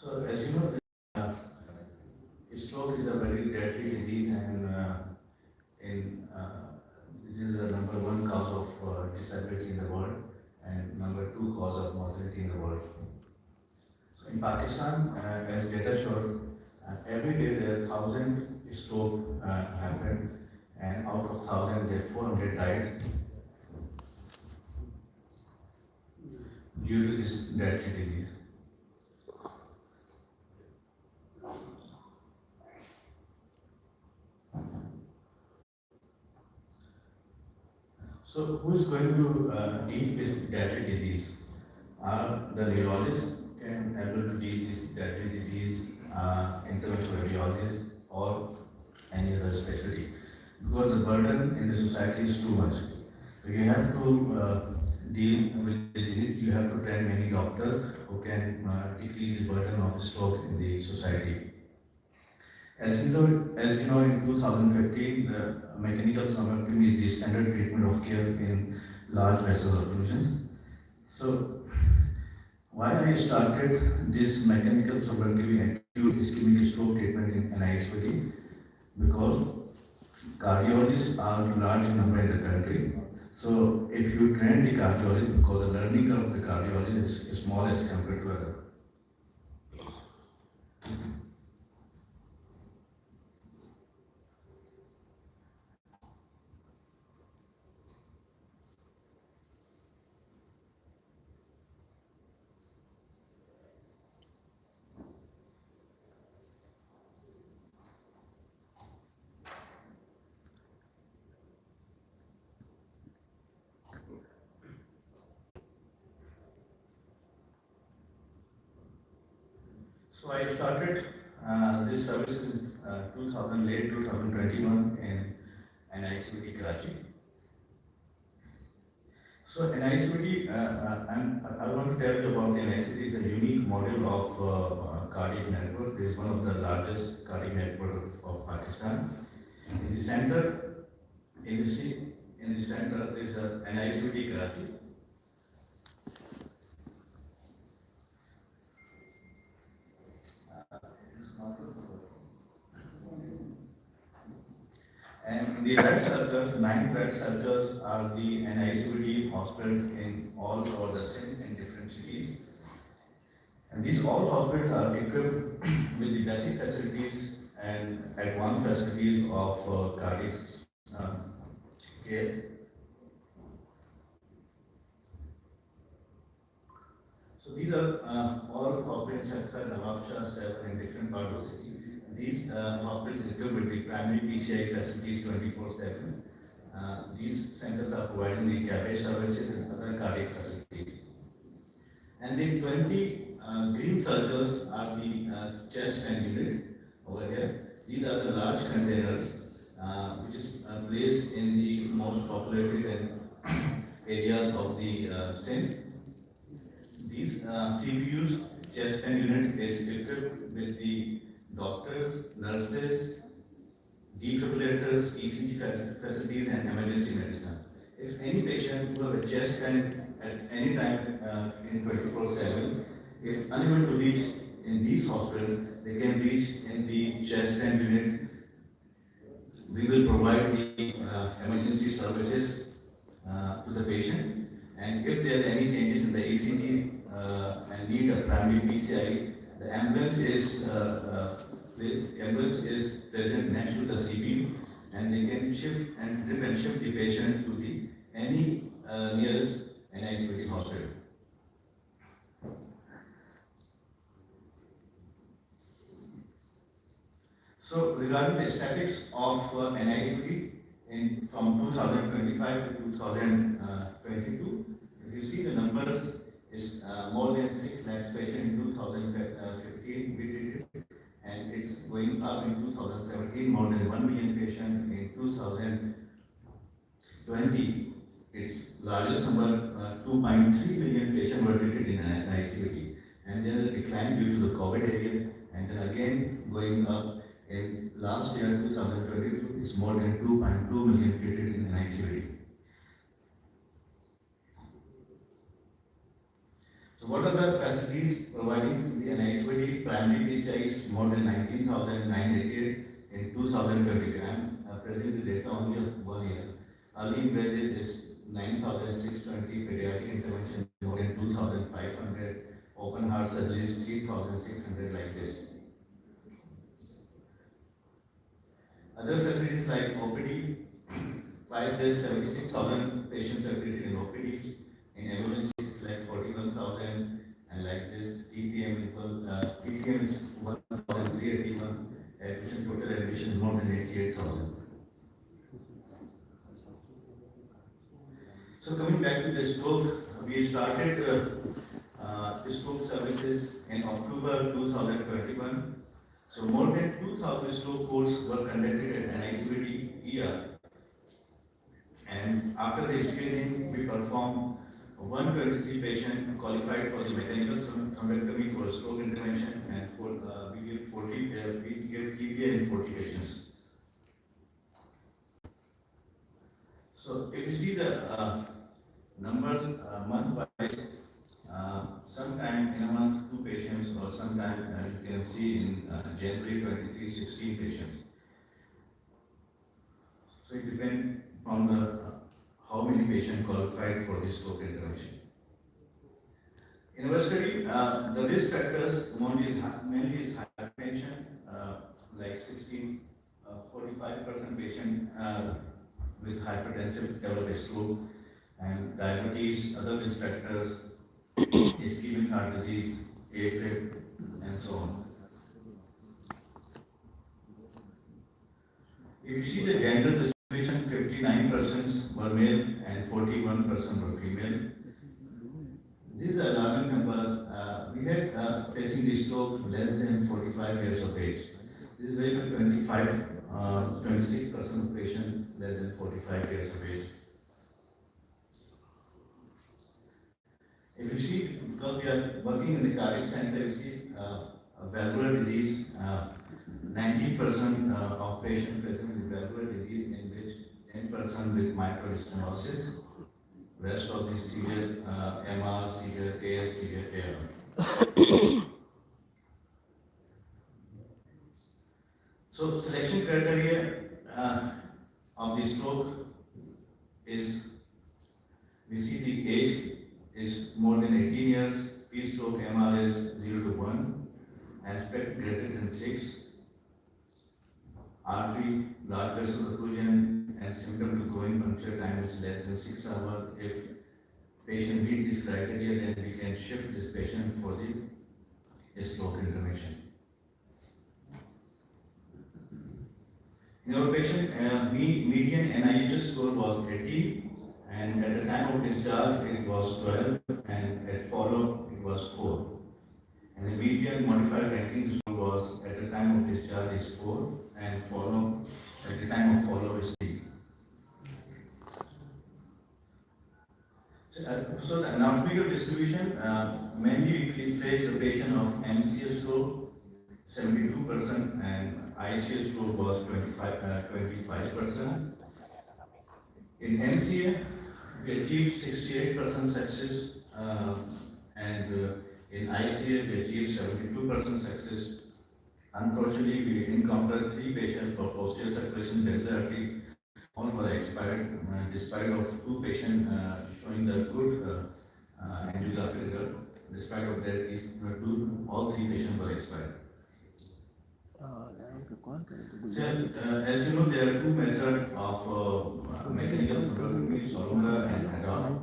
So, as you know, uh, stroke is a very deadly disease, and in this is the number one cause of disability in the world, and number two cause of mortality in the world. So, in Pakistan, as data showed, every day there are 1,000 stroke happen, and out of 1,000, there 400 died due to this deadly disease. So, who is going to deal with deadly disease? Are the neurologists can able to deal this deadly disease, interventional radiologists, or any other specialty? Because the burden in the society is too much. So you have to deal with the disease. You have to train many doctors who can decrease the burden of stroke in the society. As you know, in 2015, the mechanical thrombectomy is the standard treatment of care in large vessel occlusions. So, why I started this mechanical thrombectomy acute ischemic stroke treatment in NISVT? Because cardiologists are large in number in the country. So, if you train the cardiologist, because the learning curve of the cardiologist is small as compared to other. So I started this service in 2000, late 2021 in NICVT Karachi. So NICVT, I want to tell you about NICVT. It's a unique model of cardiac network. It is one of the largest cardiac network of Pakistan. In the center, you see, in the center is a NICVT Karachi. It's not And in the red circles, 9 red circles are the NICVT hospital in all over the Sindh in different cities. And these all hospitals are equipped with the basic facilities and advanced facilities of cardiac uh, care. So these are all hospitals sector Nawabshah, seven in different parts of the city. These hospitals equipped with the primary PCI facilities 24/7. These centers are providing the cabbage services and other cardiac facilities. And the 20 green circles are the chest and unit over here. These are the large containers which is placed in the most populated and areas of the Sindh. These CPUs, chest and unit, is equipped with the doctors, nurses, defibrillators, ECG facilities, and emergency medicine. If any patient who have a chest pain at any time in 24/7, if unable to reach in these hospitals, they can reach in the chest pain unit. We will provide the emergency services to the patient, and if there are any changes in the ECG and need a primary PCI, the ambulance is present next to the CPU, and they can shift and trip and shift the patient to the any nearest NICVT hospital. So regarding the statistics of NICVT in from 2025 to 2022, if you see the numbers is more than 6 lakhs patient in 2015 we treated, and it's going up in 2017, more than 1 million patient in 2020. Its largest number, 2.3 million patients were treated in ICVT, and then a decline due to the COVID area, and then again going up in last year, 2022, is more than 2.2 million treated in ICVT. So what are the facilities providing in the NICVD? Primary PCI is more than 19,988 in 2020. I am presenting the data only of 1 year. Early invasive is 9,620, pediatric intervention more than 2,500, open heart surgeries 3,600 like this. Other facilities like OPD, 5 days 76,000 patients are treated in OPD. In emergencies like 41,000 and like this. TPM TPM is 1,381. Admission, total admission more than 88,000. So coming back to the stroke, we started stroke services in October 2021. So more than 2,000 stroke courses were conducted at NICVD ER. And after the screening, we performed 123 patients qualified for the mechanical thrombectomy for stroke intervention, and we gave TPA in 40 patients. So if you see the numbers month-wise, sometime in a month 2 patients, or sometime you can see in January 23, 16 patients. So it depends on the how many patients qualified for this stroke intervention. In our study, the risk factors mainly is hypertension, like 45% patient with hypertensive develop a stroke, and diabetes, other risk factors, ischemic heart disease, AFib, and so on. If you see the gender distribution, 59% were male and 41% were female. This is an alarming number. We had facing the stroke less than 45 years of age. This is very much 26% of patients less than 45 years of age. If you see, because we are working in the cardiac center, you see valvular disease, 90% of patients present with valvular disease, in which 10% with mitral stenosis, rest of the severe MR, severe AS, severe AR. So selection criteria of the stroke is, we see the age is more than 18 years, P-stroke MR is 0 to 1, aspect greater than 6, artery, large vessel occlusion, and symptom to going puncture time is less than 6 hours. If patient meet this criteria, then we can shift this patient for the stroke intervention. In our patient, median NIH score was 80, and at the time of discharge it was 12, and at follow it was 4. And the median modified ranking score was at the time of discharge is 4, and follow at the time of follow is 3. So the anatomical distribution, mainly we face the patient of MCS stroke, 72%, and ICS stroke was 25%. In MCA, we achieved 68% success, and in ICA, we achieved 72% success. Unfortunately, we encountered 3 patients for posterior circulation basilar artery. All were expired, despite of 2 patients showing the good angiography result. Despite of that, all 3 patients were expired. So, as you know, there are 2 methods of mechanical thrombectomy, Solunga and Haddock.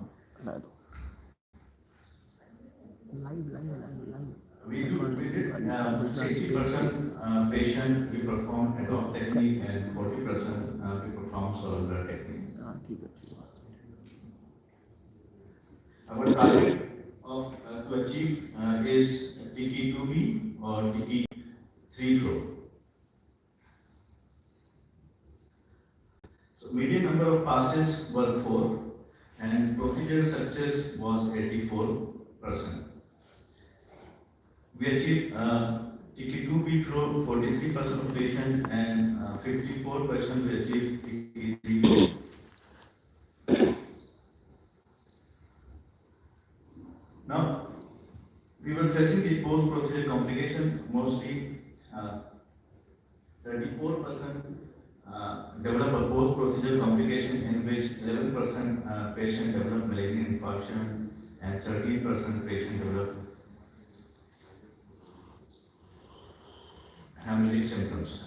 We did 60% patient we perform Haddock technique, and 40% we perform Solunga technique. Our target of to achieve is TT2B or TT3 flow. So median number of passes were 4, and procedural success was 84%. We achieved TT2B flow 43% of patients, and 54% we achieved TT3 flow. Now, facing the post-procedure complication, mostly 34% develop a post-procedure complication in which 11% patient develop malignant infarction and 13% patient develop hemorrhagic symptoms.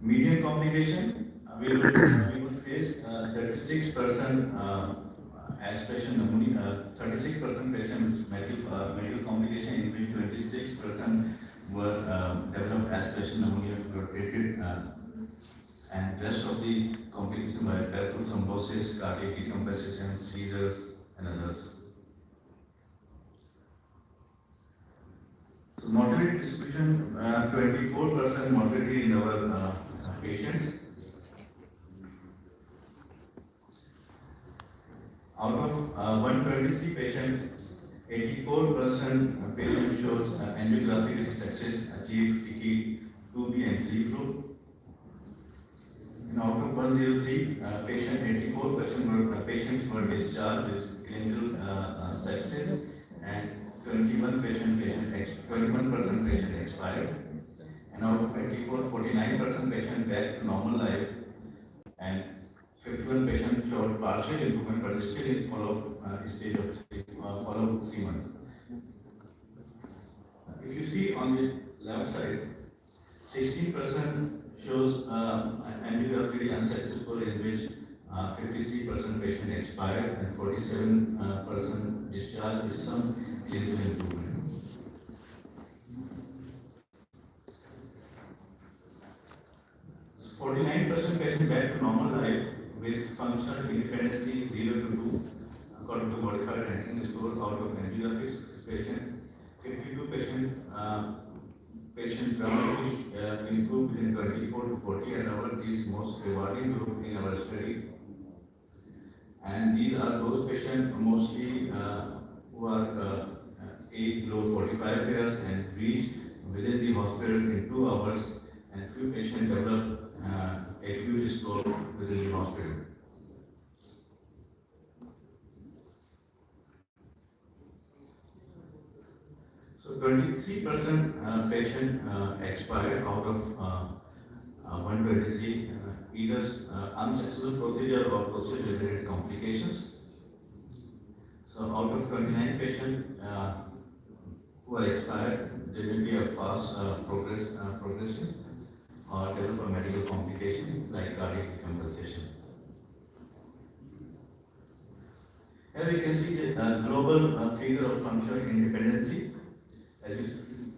Median complication, we would face 36% aspiration pneumonia, 36% patients with medical complication, in which 26% were developed aspiration pneumonia were treated, and rest of the complications were peripheral thrombosis, cardiac decompensation, seizures, and others. So mortality distribution, 24% mortality in our patients. Out of 123 patients, 84% patient shows angiographic success achieved TK 2B and 3 flow. And out of 103 patients were discharged with clinical success, and 21% patient expired. And out of 49% patient back to normal life, and 51 patients showed partial improvement but still in follow-up stage of follow-up 3 months. If you see on the left side, 16% shows angiography unsuccessful, in which 53% patient expired and 47% discharged with some clinical improvement. 49% patient back to normal life with functional independency 0 to 2 according to modified ranking score out of angiographic patient. 52 patient dramatically improved within 24 to 48 hours. This is most rewarding group in our study. And these are those patients mostly who are age below 45 years and reached within the hospital in 2 hours, and few patients develop acute stroke within the hospital. So 23% patient expired out of 123, either unsuccessful procedure or procedure-related complications. So out of 29 patients who are expired, there may be a fast progression or develop a medical complication like cardiac decompensation. Here we can see the global figure of functional independency. As you see,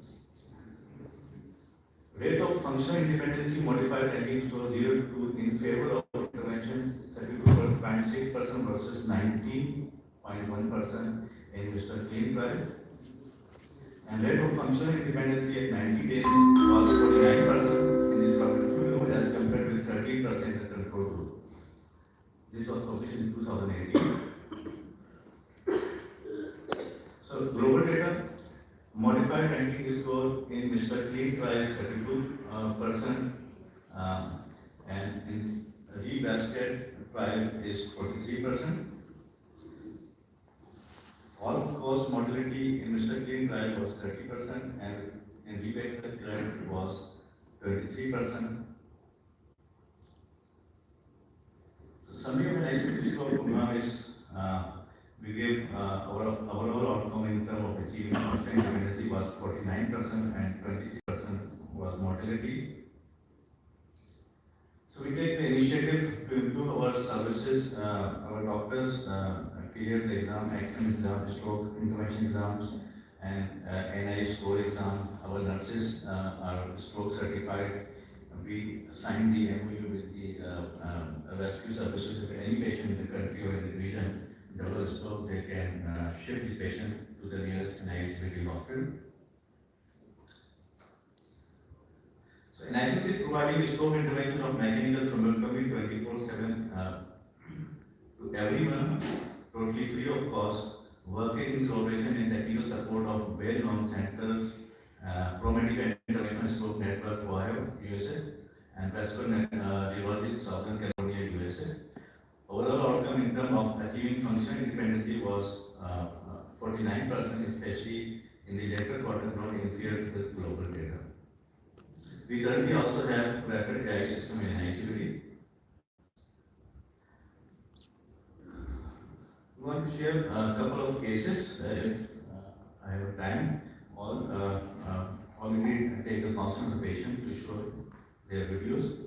rate of functional independency modified ranking score 0 to 2 in favor of intervention, 32.6% versus 19.1% in Mr. Clean trial. And rate of functional independency at 90 days was 49% in this control group as compared with 13% in the control group. This was published in 2018. So global data, modified ranking score in Mr. Clean trial is 32%, and in rebasket trial is 43%. All-cause mortality in Mr. Clean trial was 30%, and in rebasket trial was 23%. So summary of an ICP score now is we gave our overall outcome in terms of achieving functional independency was 49% and 23% was mortality. So we take the initiative to improve our services. Our doctors cleared the exam, accident exam, stroke intervention exams, and NI score exam. Our nurses are stroke certified. We signed the MOU with the rescue services. If any patient in the country or in the region develops stroke, they can shift the patient to the nearest NICU hospital. So NICU is providing stroke intervention of mechanical thrombectomy 24/7 to everyone, totally free of cost, working in collaboration and technical support of well-known centers, ProMedica International Stroke Network, Ohio, USA, and Western Neurologists, Southern California, USA. Overall outcome in terms of achieving functional independence was 49%, especially in the later quarter, not interfered with global data. We currently also have rapid AI system in ICVD. We want to share a couple of cases if I have time. Already take the consent of the patient to show their videos.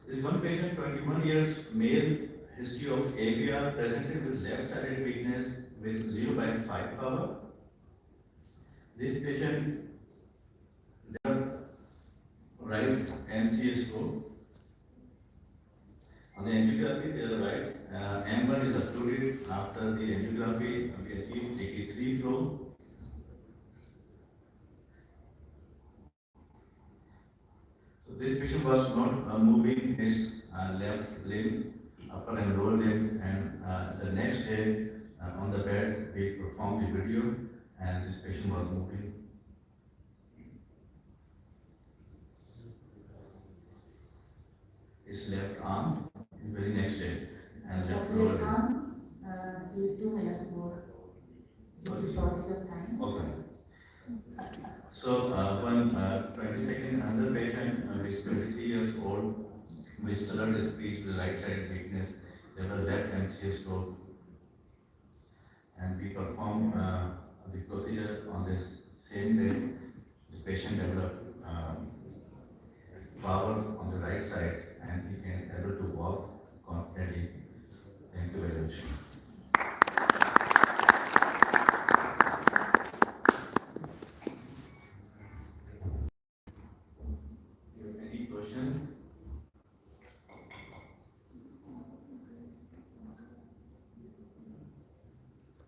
This one patient, 21 years, male, history of AVR, presented with left-sided weakness with 0/5 power. This patient developed right MCS score. On the angiography, they are right. M1 is occluded after the angiography. We achieved AK3 flow. So this patient was not moving his left limb, upper and lower limb, and the next day on the bed we performed the video, and this patient was moving. His left arm, the very next day, and left lower limb. Please 2 minutes more. Due to shortage of time. Okay. So, one 22nd, another patient who is 23 years old with slurred speech with right side weakness, developed left MCS stroke, and we performed the procedure on this same day. The patient developed power on the right side, and he can able to walk